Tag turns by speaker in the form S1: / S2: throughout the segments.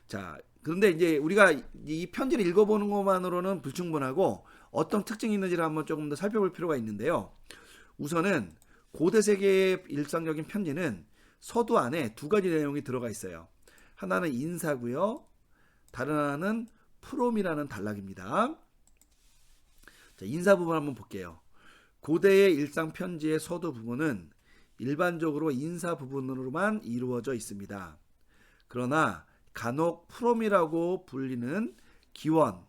S1: 자, 그런데 이제 우리가 이 편지를 읽어보는 것만으로는 불충분하고 어떤 특징이 있는지를 한번 조금 더 살펴볼 필요가 있는데요. 우선은 고대 세계의 일상적인 편지는 서두 안에 두 가지 내용이 들어가 있어요. 하나는 인사고요. 다른 하나는 프롬이라는 단락입니다. 자, 인사 부분 한번 볼게요. 고대의 일상 편지의 서두 부분은 일반적으로 인사 부분으로만 이루어져 있습니다. 그러나 간혹 프롬이라고 불리는 기원,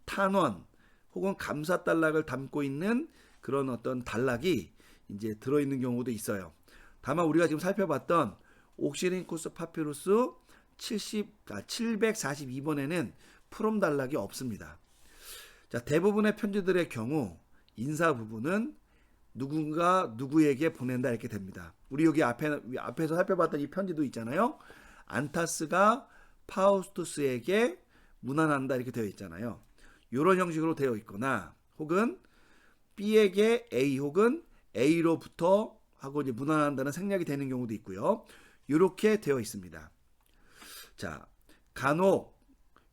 S1: 탄원 혹은 감사 단락을 담고 있는 그런 어떤 단락이 이제 들어있는 경우도 있어요. 다만 우리가 지금 살펴봤던 옥시린쿠스 파피루스 742번에는 프롬 단락이 없습니다. 자, 대부분의 편지들의 경우 인사 부분은 누군가 누구에게 보낸다 이렇게 됩니다. 우리 여기 앞에서 살펴봤던 이 편지도 있잖아요. 안타스가 파우스투스에게 문안한다 이렇게 되어 있잖아요. 이런 형식으로 되어 있거나 혹은 B에게 A 혹은 A로부터 하고 이제 문안한다는 생략이 되는 경우도 있고요. 이렇게 되어 있습니다. 자, 간혹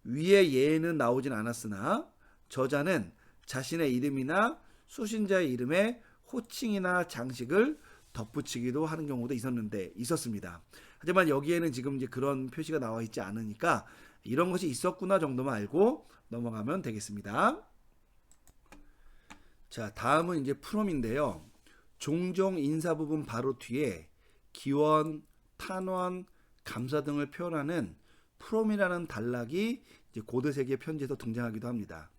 S1: 위에 예는 나오진 않았으나 저자는 자신의 이름이나 수신자의 이름에 호칭이나 장식을 덧붙이기도 하는 경우도 있었습니다. 하지만 여기에는 지금 이제 그런 표시가 나와 있지 않으니까 이런 것이 있었구나 정도만 알고 넘어가면 되겠습니다. 자, 다음은 이제 프롬인데요. 종종 인사 부분 바로 뒤에 기원, 탄원, 감사 등을 표현하는 프롬이라는 단락이 이제 고대 세계 편지에서 등장하기도 합니다.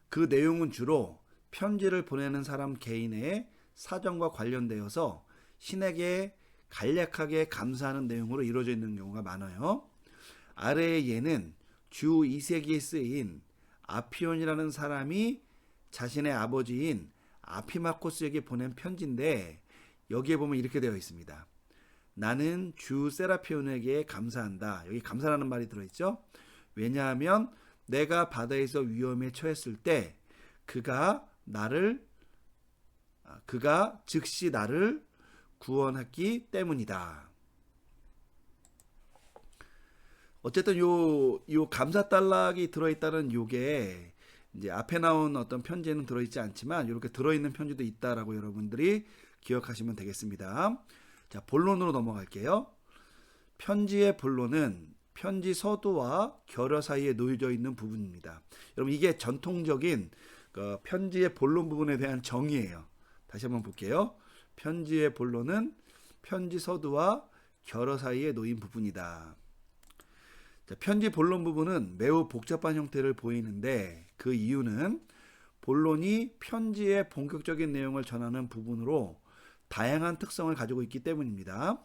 S1: 그 내용은 주로 편지를 보내는 사람 개인의 사정과 관련되어서 신에게 간략하게 감사하는 내용으로 이루어져 있는 경우가 많아요. 아래의 예는 주 2세기에 쓰인 아피온이라는 사람이 자신의 아버지인 아피마코스에게 보낸 편지인데 여기에 보면 이렇게 되어 있습니다. 나는 주 세라피온에게 감사한다. 여기 감사라는 말이 들어있죠. 왜냐하면 내가 바다에서 위험에 처했을 때 그가 즉시 나를 구원했기 때문이다. 어쨌든 요 감사 단락이 들어있다는 요게 이제 앞에 나온 어떤 편지에는 들어있지 않지만 이렇게 들어있는 편지도 있다라고 여러분들이 기억하시면 되겠습니다. 자, 본론으로 넘어갈게요. 편지의 본론은 편지 서두와 결여 사이에 놓여져 있는 부분입니다. 여러분 이게 전통적인 편지의 본론 부분에 대한 정의예요. 다시 한번 볼게요. 편지의 본론은 편지 서두와 결여 사이에 놓인 부분이다. 자, 편지 본론 부분은 매우 복잡한 형태를 보이는데 그 이유는 본론이 편지의 본격적인 내용을 전하는 부분으로 다양한 특성을 가지고 있기 때문입니다.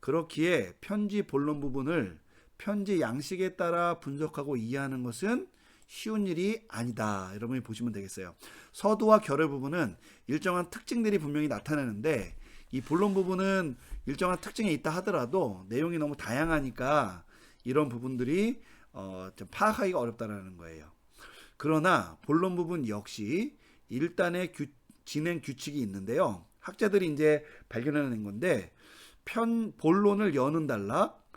S1: 그렇기에 편지 본론 부분을 편지 양식에 따라 분석하고 이해하는 것은 쉬운 일이 아니다. 여러분이 보시면 되겠어요. 서두와 결여 부분은 일정한 특징들이 분명히 나타나는데 이 본론 부분은 일정한 특징이 있다 하더라도 내용이 너무 다양하니까 이런 부분들이 좀 파악하기가 어렵다는 거예요. 그러나 본론 부분 역시 일단의 진행 규칙이 있는데요. 학자들이 이제 발견해낸 건데 본론을 여는 단락,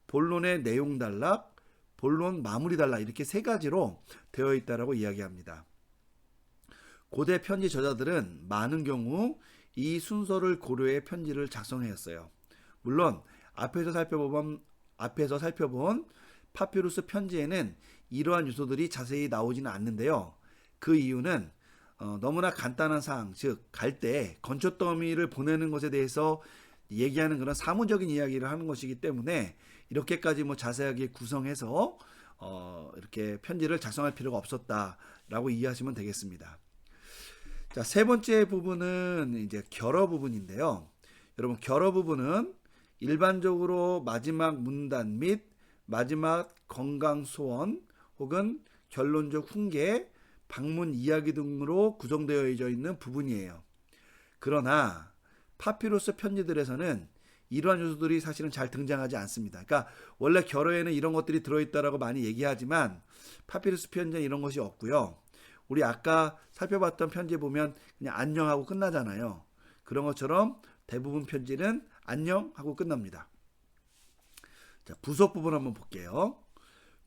S1: 본론의 내용 단락, 본론 마무리 단락 이렇게 세 가지로 되어 있다라고 이야기합니다. 고대 편지 저자들은 많은 경우 이 순서를 고려해 편지를 작성하였어요. 물론 앞에서 살펴본 파피루스 편지에는 이러한 요소들이 자세히 나오지는 않는데요. 그 이유는 너무나 간단한 사항, 즉 갈 때 건초 더미를 보내는 것에 대해서 얘기하는 그런 사무적인 이야기를 하는 것이기 때문에 이렇게까지 자세하게 구성해서 이렇게 편지를 작성할 필요가 없었다라고 이해하시면 되겠습니다. 자, 세 번째 부분은 이제 결어 부분인데요. 여러분 결어 부분은 일반적으로 마지막 문단 및 마지막 건강 소원 혹은 결론적 훈계, 방문 이야기 등으로 구성되어 있는 부분이에요. 그러나 파피루스 편지들에서는 이러한 요소들이 사실은 잘 등장하지 않습니다. 그러니까 원래 결어에는 이런 것들이 들어있다라고 많이 얘기하지만 파피루스 편지는 이런 것이 없고요. 우리 아까 살펴봤던 편지 보면 그냥 안녕하고 끝나잖아요. 그런 것처럼 대부분 편지는 안녕하고 끝납니다. 자, 부속 부분 한번 볼게요.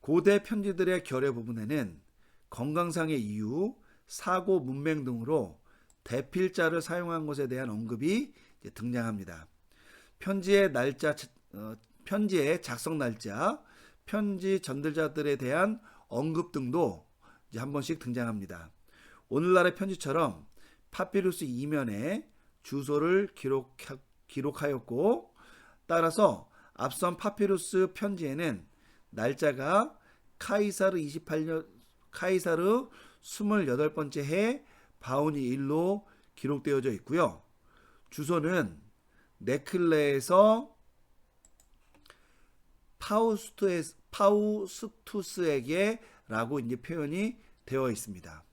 S1: 고대 편지들의 결여 부분에는 건강상의 이유, 사고, 문맹 등으로 대필자를 사용한 것에 대한 언급이 등장합니다. 편지의 날짜, 편지의 작성 날짜, 편지 전달자들에 대한 언급 등도 이제 한 번씩 등장합니다. 오늘날의 편지처럼 파피루스 이면에 주소를 기록하였고, 따라서 앞선 파피루스 편지에는 날짜가 카이사르 28번째 해 바우니 일로 기록되어져 있고요. 주소는 네클레에서 파우스투스에게 라고 이제 표현이 되어 있습니다.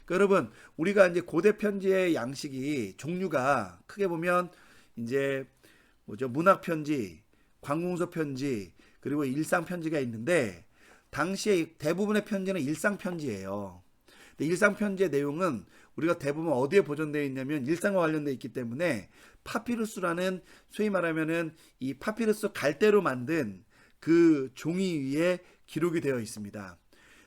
S1: 그러니까 여러분, 우리가 이제 고대 편지의 양식이 종류가 크게 보면 이제 문학 편지, 관공서 편지, 그리고 일상 편지가 있는데, 당시에 대부분의 편지는 일상 편지예요. 근데 일상 편지의 내용은 우리가 대부분 어디에 보존되어 있냐면 일상과 관련되어 있기 때문에 파피루스라는, 소위 말하면은 이 파피루스 갈대로 만든 그 종이 위에 기록이 되어 있습니다.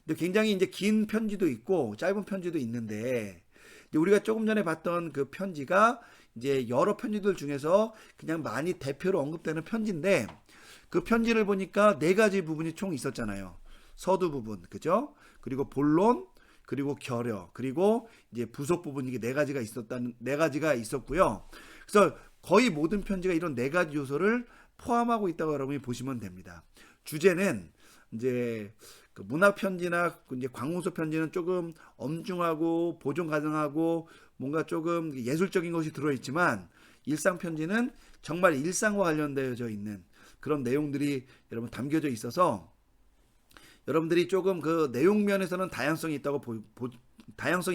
S1: 근데 굉장히 이제 긴 편지도 있고 짧은 편지도 있는데, 이제 우리가 조금 전에 봤던 그 편지가 이제 여러 편지들 중에서 그냥 많이 대표로 언급되는 편지인데, 그 편지를 보니까 네 가지 부분이 총 있었잖아요. 서두 부분, 그죠? 그리고 본론, 그리고 결여, 그리고 이제 부속 부분, 이게 네 가지가 있었고요. 그래서 거의 모든 편지가 이런 네 가지 요소를 포함하고 있다고 여러분이 보시면 됩니다. 주제는 이제 그 문학 편지나 이제 관공서 편지는 조금 엄중하고 보존 가능하고 뭔가 조금 예술적인 것이 들어있지만, 일상 편지는 정말 일상과 관련되어져 있는 그런 내용들이 여러분 담겨져 있어서, 여러분들이 조금 그 내용 면에서는 다양성이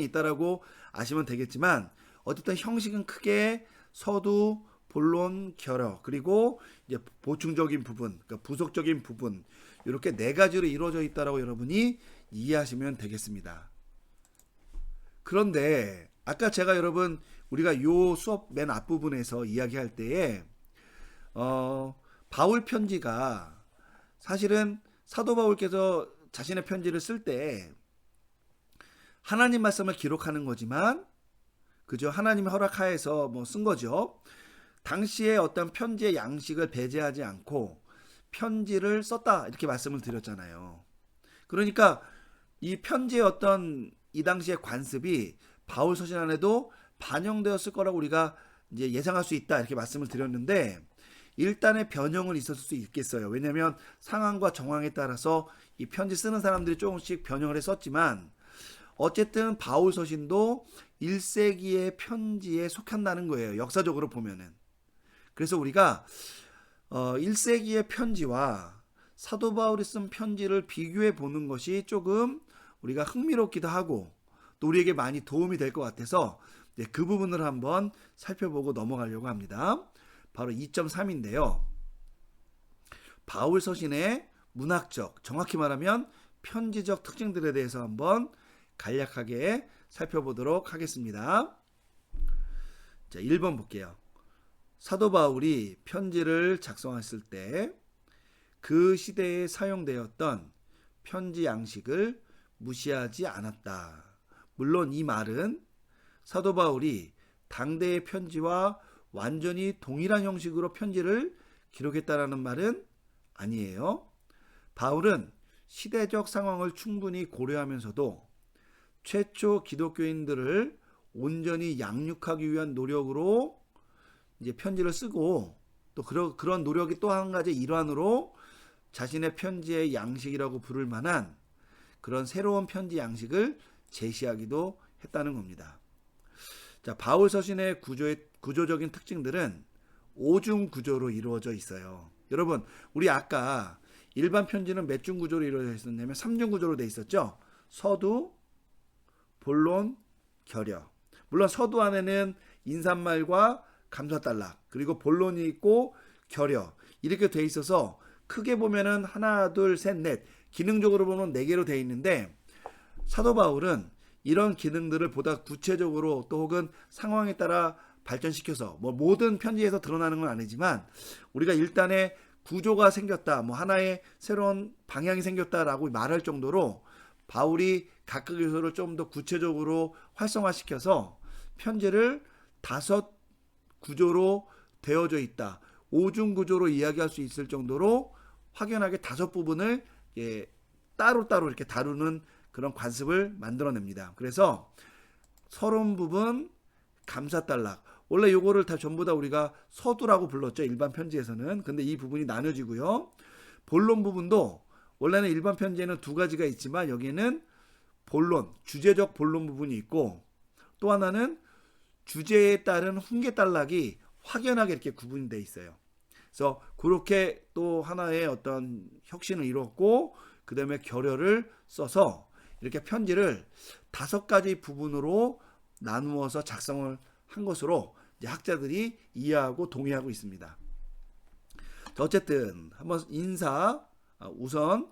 S1: 있다라고 아시면 되겠지만, 어쨌든 형식은 크게 서두, 본론, 결여, 그리고 이제 보충적인 부분, 그러니까 부속적인 부분, 이렇게 네 가지로 이루어져 있다라고 여러분이 이해하시면 되겠습니다. 그런데 아까 제가 여러분, 우리가 요 수업 맨 앞부분에서 이야기할 때에 바울 편지가 사실은 사도 바울께서 자신의 편지를 쓸 때 하나님 말씀을 기록하는 거지만, 그죠? 하나님의 허락하에서 쓴 거죠. 당시에 어떤 편지의 양식을 배제하지 않고 편지를 썼다, 이렇게 말씀을 드렸잖아요. 그러니까 이 편지의 어떤 이 당시의 관습이 바울 서신 안에도 반영되었을 거라고 우리가 이제 예상할 수 있다, 이렇게 말씀을 드렸는데, 일단의 변형은 있었을 수 있겠어요. 왜냐하면 상황과 정황에 따라서 이 편지 쓰는 사람들이 조금씩 변형을 했었지만, 어쨌든 바울 서신도 1세기의 편지에 속한다는 거예요, 역사적으로 보면은. 그래서 우리가 1세기의 편지와 사도 바울이 쓴 편지를 비교해 보는 것이 조금 우리가 흥미롭기도 하고 또 우리에게 많이 도움이 될 것 같아서 그 부분을 한번 살펴보고 넘어가려고 합니다. 바로 2.3인데요. 바울 서신의 문학적, 정확히 말하면 편지적 특징들에 대해서 한번 간략하게 살펴보도록 하겠습니다. 자, 1번 볼게요. 사도 바울이 편지를 작성했을 때 그 시대에 사용되었던 편지 양식을 무시하지 않았다. 물론 이 말은 사도 바울이 당대의 편지와 완전히 동일한 형식으로 편지를 기록했다라는 말은 아니에요. 바울은 시대적 상황을 충분히 고려하면서도 최초 기독교인들을 온전히 양육하기 위한 노력으로 이제 편지를 쓰고, 또 그런 노력이 또 한 가지 일환으로 자신의 편지의 양식이라고 부를 만한 그런 새로운 편지 양식을 제시하기도 했다는 겁니다. 자, 바울 서신의 구조적인 특징들은 5중 구조로 이루어져 있어요. 여러분, 우리 아까 일반 편지는 몇 중 구조로 이루어져 있었냐면 3중 구조로 돼 있었죠. 서두, 본론, 결여. 물론 서두 안에는 인사말과 감사달락, 그리고 본론이 있고 결여, 이렇게 돼 있어서 크게 보면은 하나, 둘, 셋, 넷, 기능적으로 보면 4개로 돼 있는데, 사도 바울은 이런 기능들을 보다 구체적으로 또 혹은 상황에 따라 발전시켜서 모든 편지에서 드러나는 건 아니지만 우리가 일단의 구조가 생겼다, 뭐 하나의 새로운 방향이 생겼다라고 말할 정도로 바울이 각각 요소를 좀 더 구체적으로 활성화시켜서 편지를 5구조로 되어져 있다. 5중 구조로 이야기할 수 있을 정도로 확연하게 5부분을 따로따로 이렇게 다루는 그런 관습을 만들어냅니다. 그래서 서론 부분, 감사단락. 원래 요거를 다 전부 다 우리가 서두라고 불렀죠. 일반 편지에서는. 근데 이 부분이 나눠지고요. 본론 부분도 원래는 일반 편지에는 2가지가 있지만 여기는 본론, 주제적 본론 부분이 있고 또 하나는 주제에 따른 훈계단락이 확연하게 이렇게 구분이 돼 있어요. 그래서 그렇게 또 하나의 어떤 혁신을 이뤘고 그 다음에 결여를 써서 이렇게 편지를 5가지 부분으로 나누어서 작성을 한 것으로 이제 학자들이 이해하고 동의하고 있습니다. 자, 어쨌든 한번 우선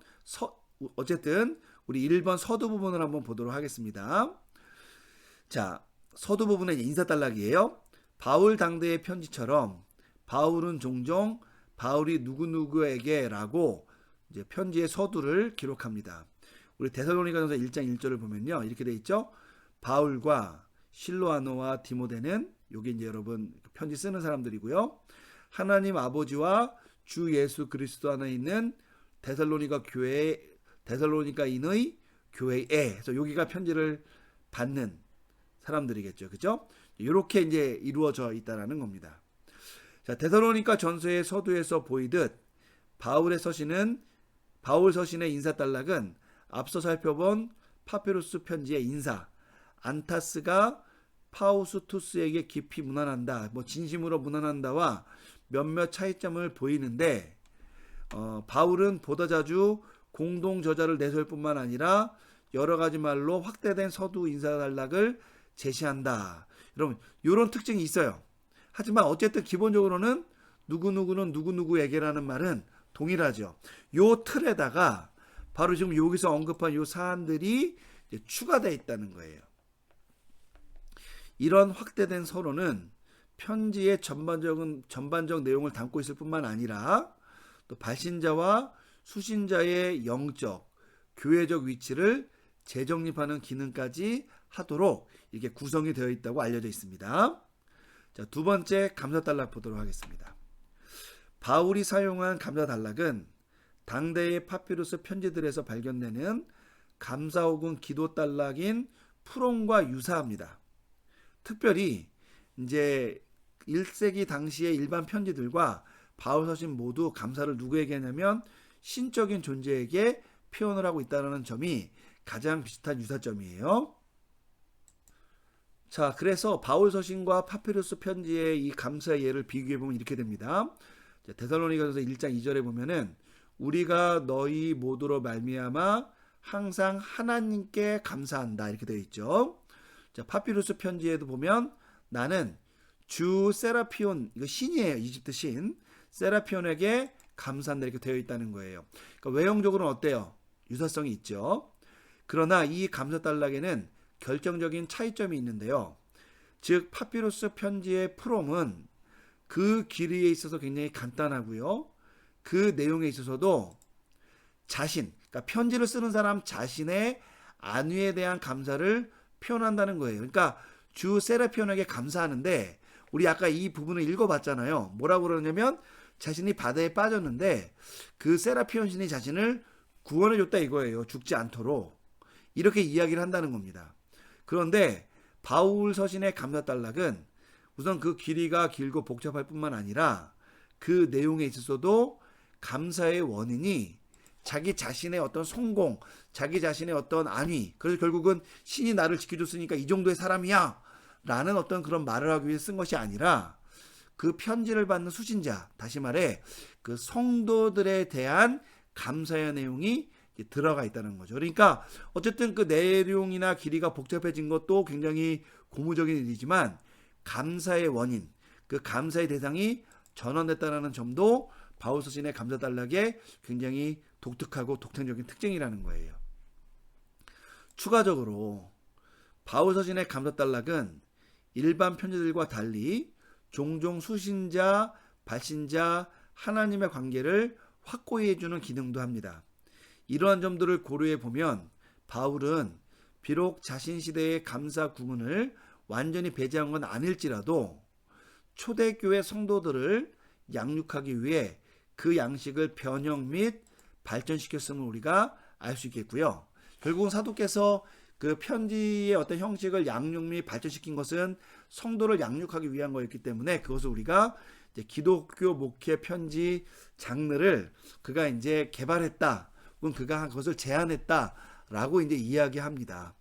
S1: 어쨌든 우리 1번 서두 부분을 한번 보도록 하겠습니다. 자, 서두 부분은 인사단락이에요. 바울 당대의 편지처럼 바울은 종종 바울이 누구누구에게라고 이제 편지의 서두를 기록합니다. 우리 데살로니가전서 1장 1절을 보면요. 이렇게 돼 있죠. 바울과 실로아노와 디모데는 여기 이제 여러분 편지 쓰는 사람들이고요. 하나님 아버지와 주 예수 그리스도 안에 있는 데살로니가인의 교회에 그래서 여기가 편지를 받는 사람들이겠죠. 그죠? 이렇게 이제 이루어져 있다라는 겁니다. 자, 데살로니가 전서의 서두에서 보이듯 바울 서신의 인사단락은 앞서 살펴본 파피루스 편지의 인사, 안타스가 파우스투스에게 깊이 문안한다, 뭐 진심으로 문안한다와 몇몇 차이점을 보이는데 바울은 보다 자주 공동 저자를 내세울 뿐만 아니라 여러 가지 말로 확대된 서두 인사단락을 제시한다. 여러분 이런 특징이 있어요. 하지만 어쨌든 기본적으로는 누구누구는 누구누구에게라는 말은 동일하죠. 요 틀에다가 바로 지금 여기서 언급한 요 사안들이 이제 추가되어 있다는 거예요. 이런 확대된 서론은 편지의 전반적 내용을 담고 있을 뿐만 아니라 또 발신자와 수신자의 영적, 교회적 위치를 재정립하는 기능까지 하도록 이게 구성이 되어 있다고 알려져 있습니다. 자, 2번째 감사단락 보도록 하겠습니다. 바울이 사용한 감사단락은 당대의 파피루스 편지들에서 발견되는 감사호군 기도단락인 프롬과 유사합니다. 특별히 이제 1세기 당시의 일반 편지들과 바울 서신 모두 감사를 누구에게 하냐면 신적인 존재에게 표현을 하고 있다는 점이 가장 비슷한 유사점이에요. 자, 그래서 바울 서신과 파피루스 편지의 이 감사의 예를 비교해 보면 이렇게 됩니다. 데살로니가전서 1장 2절에 보면은 우리가 너희 모두로 말미암아 항상 하나님께 감사한다 이렇게 되어 있죠. 자, 파피루스 편지에도 보면 나는 주 세라피온, 이거 신이에요. 이집트 신 세라피온에게 감사한다 이렇게 되어 있다는 거예요. 그러니까 외형적으로는 어때요? 유사성이 있죠. 그러나 이 감사단락에는 결정적인 차이점이 있는데요. 즉 파피루스 편지의 프롬은 그 길이에 있어서 굉장히 간단하고요. 그 내용에 있어서도 그러니까 편지를 쓰는 사람 자신의 안위에 대한 감사를 표현한다는 거예요. 그러니까 주 세라피온에게 감사하는데 우리 아까 이 부분을 읽어봤잖아요. 뭐라고 그러냐면 자신이 바다에 빠졌는데 그 세라피온 신이 자신을 구원해줬다 이거예요. 죽지 않도록. 이렇게 이야기를 한다는 겁니다. 그런데 바울 서신의 감사단락은 우선 그 길이가 길고 복잡할 뿐만 아니라 그 내용에 있어서도 감사의 원인이 자기 자신의 어떤 성공, 자기 자신의 어떤 안위, 그래서 결국은 신이 나를 지켜줬으니까 이 정도의 사람이야 라는 어떤 그런 말을 하기 위해 쓴 것이 아니라 그 편지를 받는 수신자, 다시 말해 그 성도들에 대한 감사의 내용이 들어가 있다는 거죠. 그러니까 어쨌든 그 내용이나 길이가 복잡해진 것도 굉장히 고무적인 일이지만 감사의 원인, 그 감사의 대상이 전환됐다는 점도 바울 서신의 감사단락의 굉장히 독특하고 독창적인 특징이라는 거예요. 추가적으로 바울 서신의 감사단락은 일반 편지들과 달리 종종 수신자, 발신자, 하나님의 관계를 확고히 해주는 기능도 합니다. 이러한 점들을 고려해 보면 바울은 비록 자신 시대의 감사 구문을 완전히 배제한 건 아닐지라도 초대교회 성도들을 양육하기 위해 그 양식을 변형 및 발전시켰음을 우리가 알 수 있겠고요. 결국은 사도께서 그 편지의 어떤 형식을 양육 및 발전시킨 것은 성도를 양육하기 위한 거였기 때문에 그것을 우리가 이제 기독교 목회 편지 장르를 그가 이제 개발했다, 혹은 그가 그것을 제안했다라고 이제 이야기합니다.